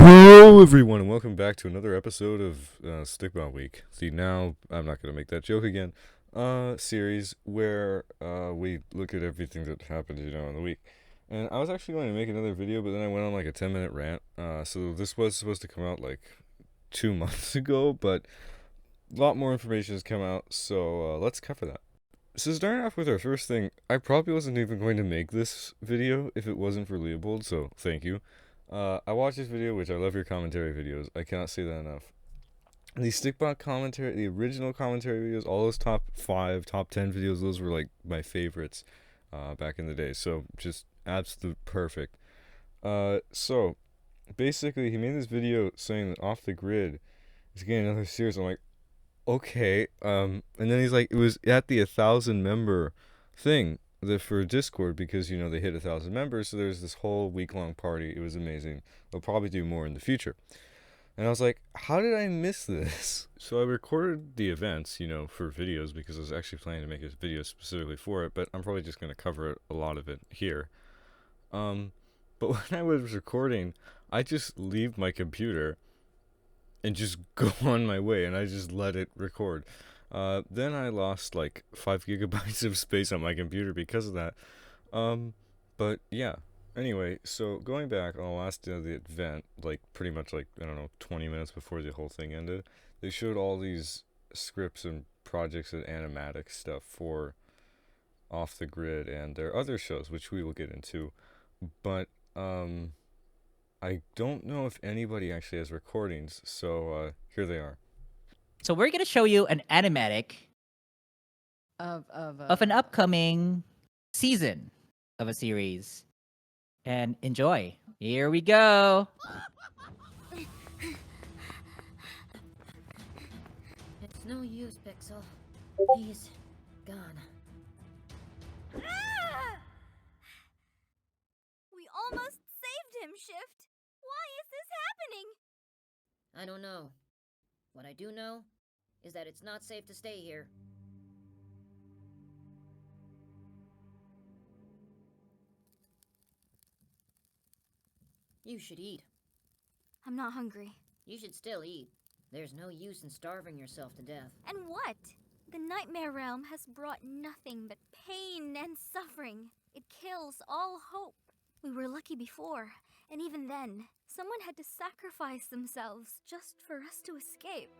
Hello, everyone, and welcome back to another episode of Stickbot Week. See, now I'm not going to make that joke again. Series where we look at everything that happened, in the week. And I was actually going to make another video, but then I went on like a 10-minute rant. So this was supposed to come out like 2 months ago, but a lot more information has come out, so let's cover that. So starting off with our first thing, I probably wasn't even going to make this video if it wasn't for Leopold, so thank you. I watched this video, which I love your commentary videos. I cannot say that enough. The Stickbot commentary, the original commentary videos, all those top 5, top 10 videos, those were like my favorites back in the day. So just absolute perfect. So basically, he made this video saying that Off the Grid is getting another series. I'm like, okay. And then he's like, it was at the 1,000 member thing for Discord because they hit 1,000 members. So there's this whole week-long party. It was amazing. They'll probably do more in the future. And I was like, how did I miss this? So I recorded the events, for videos because I was actually planning to make a video specifically for it. But I'm probably just gonna cover a lot of it here. But when I was recording, I just leave my computer and just go on my way, and I just let it record. Then I lost like 5 GB of space on my computer because of that. But yeah. Anyway, so going back on the last day of the event, like pretty much like, I don't know, 20 minutes before the whole thing ended, they showed all these scripts and projects and animatic stuff for Off the Grid and their other shows, which we will get into. But I don't know if anybody actually has recordings, so here they are. So we're gonna show you an animatic of an upcoming season of a series, and enjoy. Here we go. It's no use, Pixel. He's gone. We almost saved him, Shift. Why is this happening? I don't know. What I do know is that it's not safe to stay here. You should eat. I'm not hungry. You should still eat. There's no use in starving yourself to death. And what? The Nightmare Realm has brought nothing but pain and suffering. It kills all hope. We were lucky before, and even then, someone had to sacrifice themselves just for us to escape.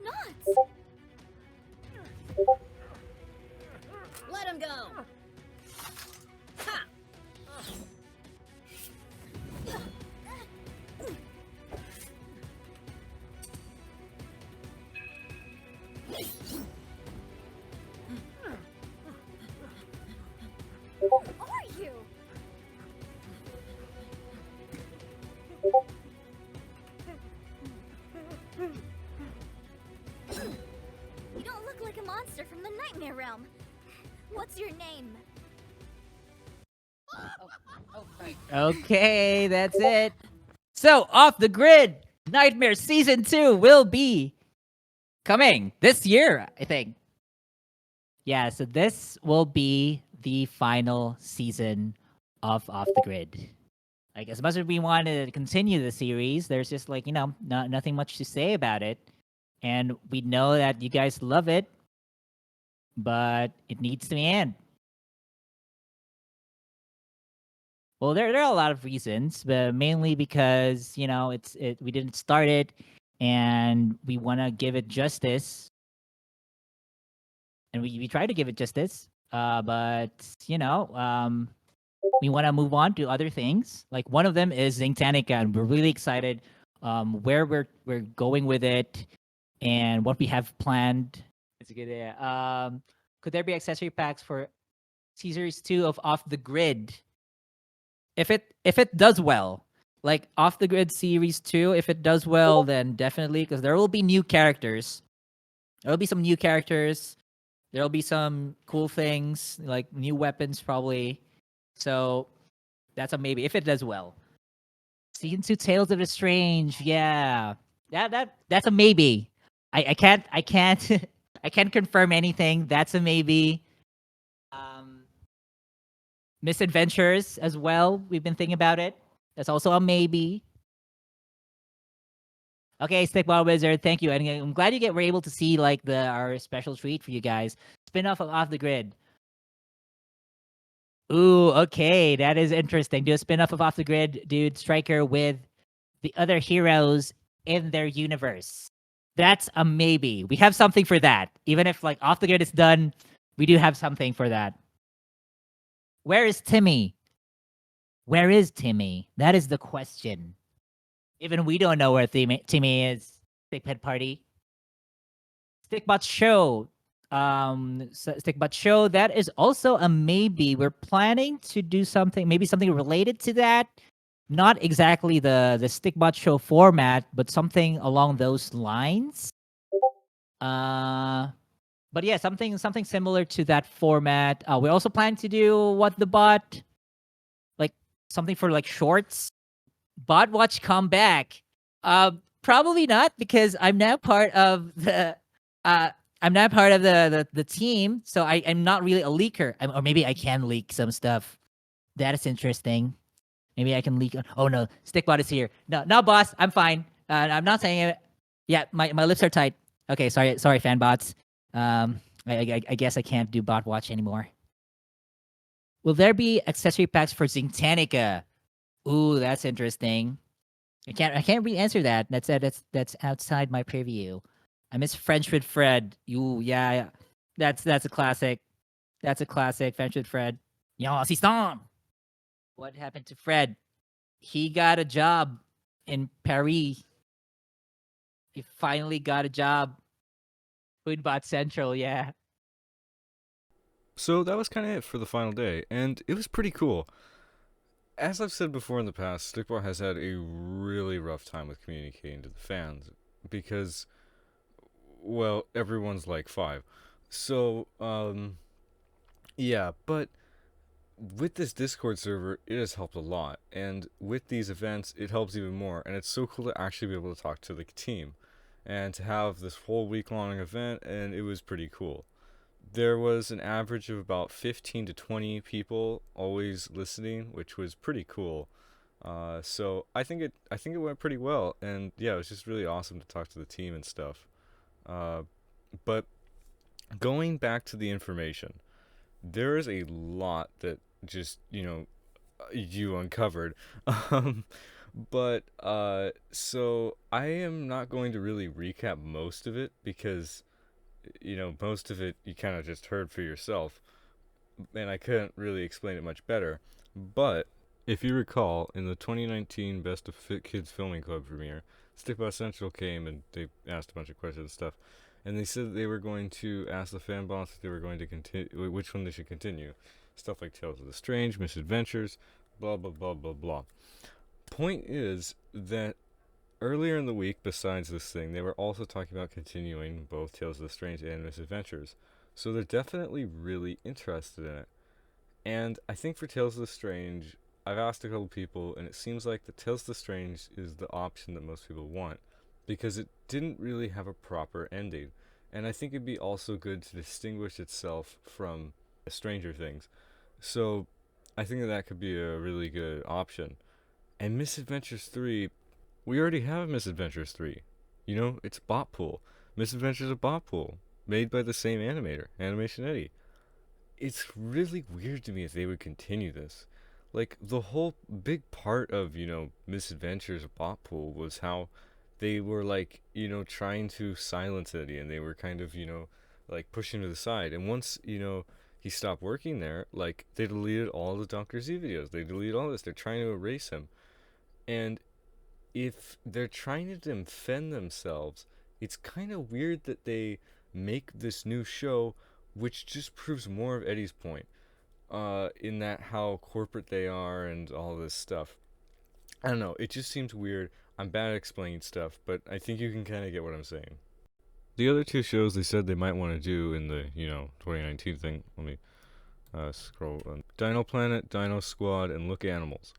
Nuts! Let him go! Ha! Who are you? You don't look like a monster from the Nightmare Realm. What's your name? Okay, that's it. So Off the Grid Nightmare Season 2 will be coming this year, I think. Yeah, so this will be the final season of Off the Grid. Like, as much as we want to continue the series, there's just like, nothing much to say about it. And we know that you guys love it, but it needs to end. Well, there are a lot of reasons, but mainly because, we didn't start it and we want to give it justice. And we try to give it justice, but, we want to move on to other things. Like, one of them is Zingtanica, and we're really excited where we're going with it and what we have planned. It's a good idea. Could there be accessory packs for Series 2 of Off the Grid? If it does well, like Off the Grid Series 2, if it does well, then definitely, because there will be new characters. There will be some new characters There'll be some cool things like new weapons probably. So that's a maybe if it does well. Season 2 Tales of the Strange, yeah. That's a maybe. I can't I can't confirm anything. That's a maybe. Misadventures as well. We've been thinking about it. That's also a maybe. Okay, Stickball Wizard, thank you. And I'm glad were able to see like our special treat for you guys. Spin-off of Off the Grid. Ooh, okay, that is interesting. Do a spin-off of Off the Grid, dude, Striker with the other heroes in their universe. That's a maybe. We have something for that. Even if like Off the Grid is done, we do have something for that. Where is Timmy? Where is Timmy? That is the question. Even we don't know where Timmy is. Stickpet Party. Stickbot Show. Stickbot Show. That is also a maybe. We're planning to do something, maybe something related to that. Not exactly the Stickbot Show format, but something along those lines. But yeah, something similar to that format. We also plan to do What the Bot, like something for like shorts. Bot Watch comeback. Probably not because I'm now part of the the team, so I'm not really a leaker. Or maybe I can leak some stuff. That is interesting. Maybe I can leak. Oh no, Stickbot is here. No, boss, I'm fine. I'm not saying it. Yeah, my lips are tight. Okay, sorry, fanbots. I guess I can't do Bot Watch anymore. Will there be accessory packs for Zintanica? Ooh, that's interesting. I can't really answer that. That's outside my preview. I miss French with Fred. Ooh, yeah. That's a classic. That's a classic. French with Fred. Yo, assistant. What happened to Fred? He got a job in Paris. He finally got a job. Foodbot Central, yeah. So that was kind of it for the final day, and it was pretty cool. As I've said before in the past, Stickbot has had a really rough time with communicating to the fans because, well, everyone's like 5. So, yeah, but with this Discord server, it has helped a lot, and with these events, it helps even more, and it's so cool to actually be able to talk to the team, and to have this whole week-long event, and it was pretty cool. There was an average of about 15 to 20 people always listening, which was pretty cool. So I think it went pretty well, and yeah, it was just really awesome to talk to the team and stuff. But going back to the information, there is a lot that just you uncovered. Um, but so I am not going to really recap most of it because most of it you kind of just heard for yourself, and I couldn't really explain it much better. But if you recall, in the 2019 Best of Fit Kids Filming Club premiere, Stickbot Central came and they asked a bunch of questions and stuff, and they said that they were going to ask the fan bots if they were going to continue, which one they should continue. Stuff like Tales of the Strange, Misadventures, blah blah blah blah blah. Point is that earlier in the week, besides this thing, they were also talking about continuing both Tales of the Strange and Misadventures. So they're definitely really interested in it. And I think for Tales of the Strange, I've asked a couple people, and it seems like the Tales of the Strange is the option that most people want, because it didn't really have a proper ending. And I think it'd be also good to distinguish itself from Stranger Things. So I think that could be a really good option. And Misadventures 3, we already have Misadventures 3. It's Botpool. Misadventures of Botpool, made by the same animator, Animation Eddie. It's really weird to me if they would continue this. Like, the whole big part of, Misadventures of Botpool was how they were, like, trying to silence Eddie, and they were kind of, like, pushing him to the side. And once, he stopped working there, like, they deleted all the Dr. Z videos. They deleted all this. They're trying to erase him. And if they're trying to defend themselves, it's kind of weird that they make this new show, which just proves more of Eddie's point, in that how corporate they are and all this stuff. I don't know, it just seems weird. I'm bad at explaining stuff, but I think you can kind of get what I'm saying. The other two shows they said they might want to do in the 2019 thing. Let me scroll. Dino Planet, Dino Squad, and Look Animals.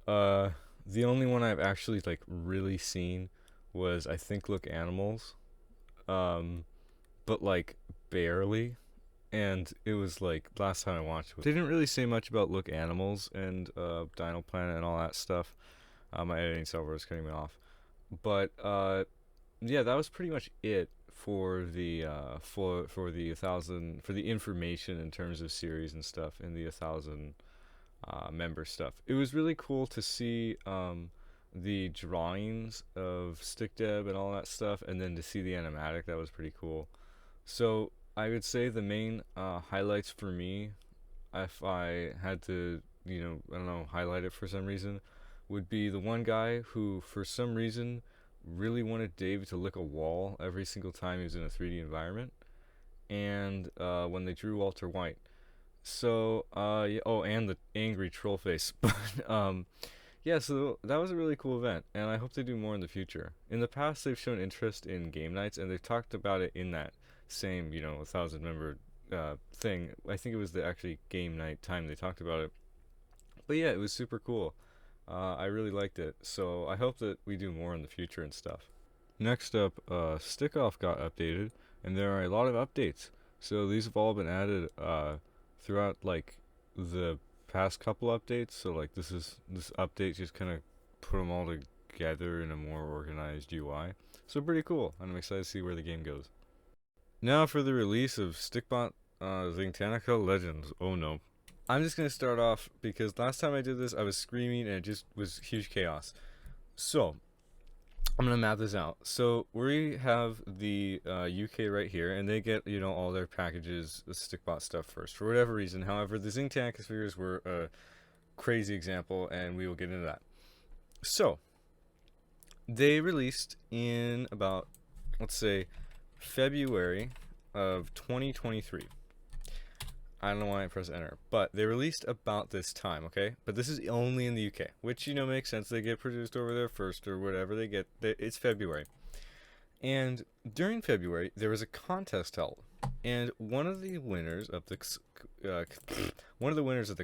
The only one I've actually like really seen was I think Look Animals, but like barely. And it was like last time I watched it, they didn't really say much about Look Animals and Dino Planet and all that stuff. My editing software was cutting me off, but yeah, that was pretty much it for the for the 1,000 for the information in terms of series and stuff in the 1,000 member stuff. It was really cool to see the drawings of StickDeb and all that stuff, and then to see the animatic. That was pretty cool. So I would say the main highlights for me, if I had to, I don't know, highlight it for some reason, would be the one guy who, for some reason, really wanted Dave to lick a wall every single time he was in a 3D environment, and when they drew Walter White. So, yeah, oh, and the angry troll face. But, yeah, so that was a really cool event, and I hope they do more in the future. In the past, they've shown interest in game nights, and they've talked about it in that same, 1,000 member thing. I think it was the actually game night time they talked about it. But yeah, it was super cool. I really liked it, so I hope that we do more in the future and stuff. Next up, Stickoff got updated, and there are a lot of updates. So these have all been added throughout like the past couple updates. So like this update just kind of put them all together in a more organized UI. So pretty cool, and I'm excited to see where the game goes. Now for the release of Stickbot Zintanica Legends. Oh no. I'm just going to start off because last time I did this I was screaming and it just was huge chaos. So I'm going to map this out. So we have the UK right here, and they get, all their packages, the Stickbot stuff first for whatever reason. However, the Zintanica figures were a crazy example, and we will get into that. So they released in about, let's say, February of 2023. I don't know why I pressed enter, but they released about this time, okay? But this is only in the UK, which, makes sense. They get produced over there first or whatever they get. It's February. And during February, there was a contest held. And one of the winners of the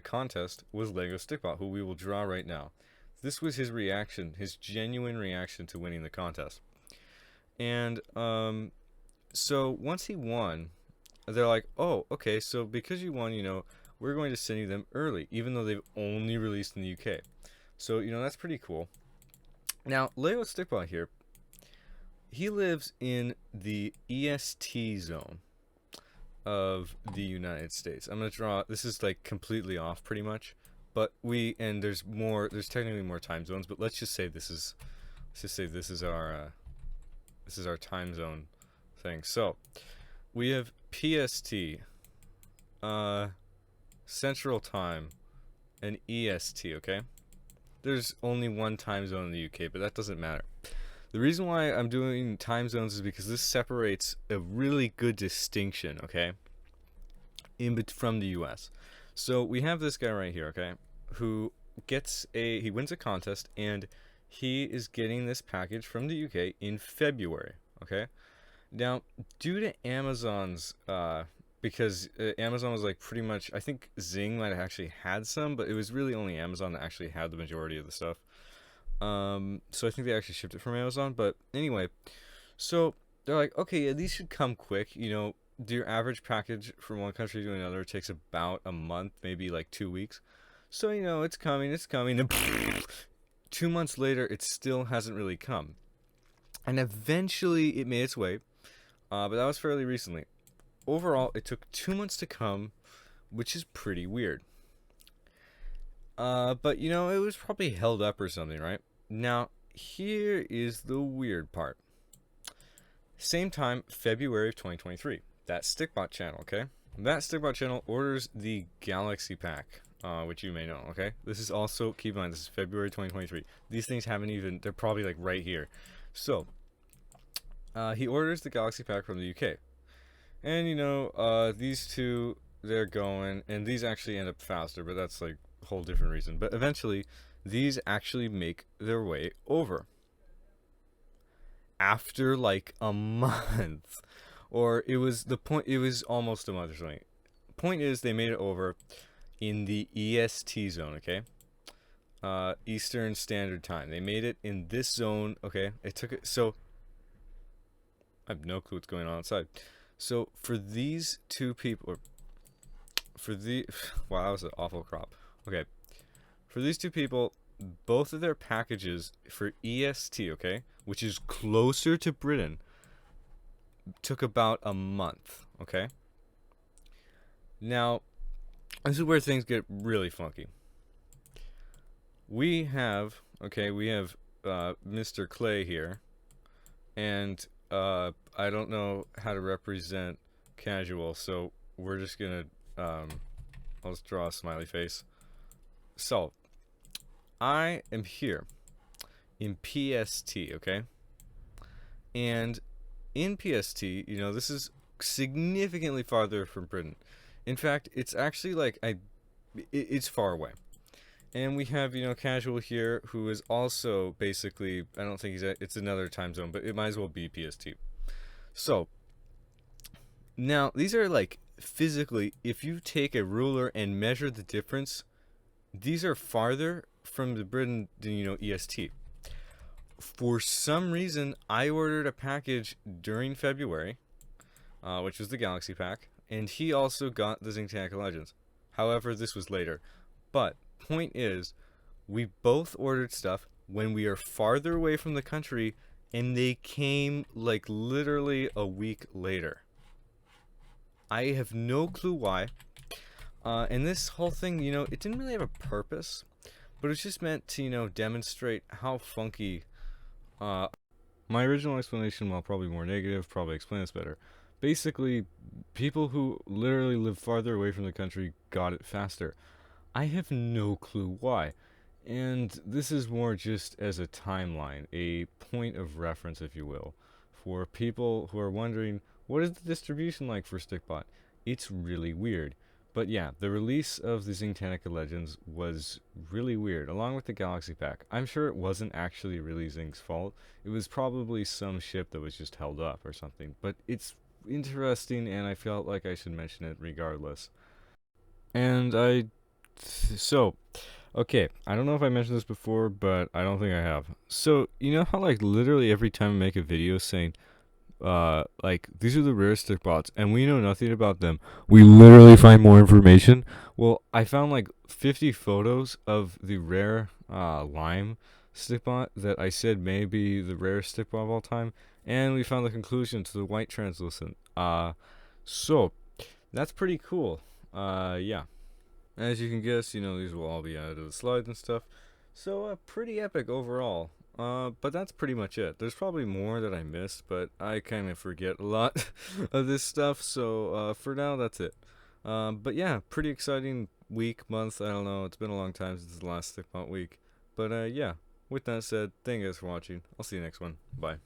contest was Lego Stickbot, who we will draw right now. This was his reaction, his genuine reaction to winning the contest. And so once he won, they're like, oh, okay, so because you won, we're going to send you them early, even though they've only released in the UK. So, that's pretty cool. Now, Lego Stickbot here, he lives in the EST zone of the United States. I'm going to draw, this is like completely off pretty much, but there's technically more time zones, but let's just say this is our time zone thing. So, we have PST, Central Time, and EST, okay? There's only one time zone in the UK, but that doesn't matter. The reason why I'm doing time zones is because this separates a really good distinction, okay? From the US. So we have this guy right here, okay? Who he wins a contest, and he is getting this package from the UK in February, okay? Now, due to Amazon's, because Amazon was like pretty much, I think Zing might have actually had some, but it was really only Amazon that actually had the majority of the stuff. So I think they actually shipped it from Amazon, but anyway, so they're like, okay, yeah, these should come quick. Your average package from one country to another takes about a month, maybe like 2 weeks. So, it's coming. And 2 months later, it still hasn't really come. And eventually it made its way. But that was fairly recently. Overall, it took 2 months to come, which is pretty weird. But, it was probably held up or something, right? Now, here is the weird part. Same time, February of 2023. That Stickbot channel, okay? That Stickbot channel orders the Galaxy Pack, which you may know, okay? This is also, keep in mind, this is February 2023. These things haven't even, they're probably like right here. So, he orders the Galaxy Pack from the UK. And, these two, they're going, and these actually end up faster, but that's like a whole different reason. But eventually, these actually make their way over. after like a month, or it was almost a month or something. Point is, they made it over in the EST zone, okay? Eastern Standard Time. They made it in this zone, okay? It took it, so I have no clue what's going on outside. So for these two people, or for the, wow, that was an awful crop. Okay, for these two people, both of their packages for EST, okay, which is closer to Britain, took about a month, okay? Now, this is where things get really funky. We have Mr. Clay here, and I don't know how to represent casual, so we're just gonna I'll just draw a smiley face. So I am here in PST, okay? And in PST, you know, this is significantly farther from Britain. In fact, it's actually like it's far away. And we have, you know, Casual here, who is also basically, I don't think it's another time zone, but it might as well be PST. So, now, these are like, physically, if you take a ruler and measure the difference, these are farther from the Britain than, you know, EST. For some reason, I ordered a package during February, which was the Galaxy Pack, and he also got the Zinc Legends. However, this was later. But point is, we both ordered stuff when we are farther away from the country, and they came like literally a week later. I have no clue why. And this whole thing, you know, it didn't really have a purpose, but it's just meant to, you know, demonstrate how funky. My original explanation, while probably more negative, probably explain this better. Basically, people who literally live farther away from the country got it faster. I have no clue why. And this is more just as a timeline, a point of reference, if you will, for people who are wondering, what is the distribution like for Stickbot? It's really weird. But yeah, the release of the Zinc Legends was really weird, along with the Galaxy Pack. I'm sure it wasn't actually really Zinc's fault. It was probably some ship that was just held up or something. But it's interesting, and I felt like I should mention it regardless. And okay, I don't know if I mentioned this before, but I don't think I have. So, you know how like literally every time I make a video saying, like, these are the rare Stickbots, and we know nothing about them, we literally find more information? Well, I found like 50 photos of the rare, lime Stickbot that I said may be the rarest Stickbot of all time, and we found the conclusion to the white translucent. So, that's pretty cool. Yeah. As you can guess, you know, these will all be added to the slides and stuff. So, pretty epic overall. But that's pretty much it. There's probably more that I missed, but I kind of forget a lot of this stuff. So, for now, that's it. But yeah, pretty exciting week, month. I don't know. It's been a long time since the last Stickbot week. But yeah, with that said, thank you guys for watching. I'll see you next one. Bye.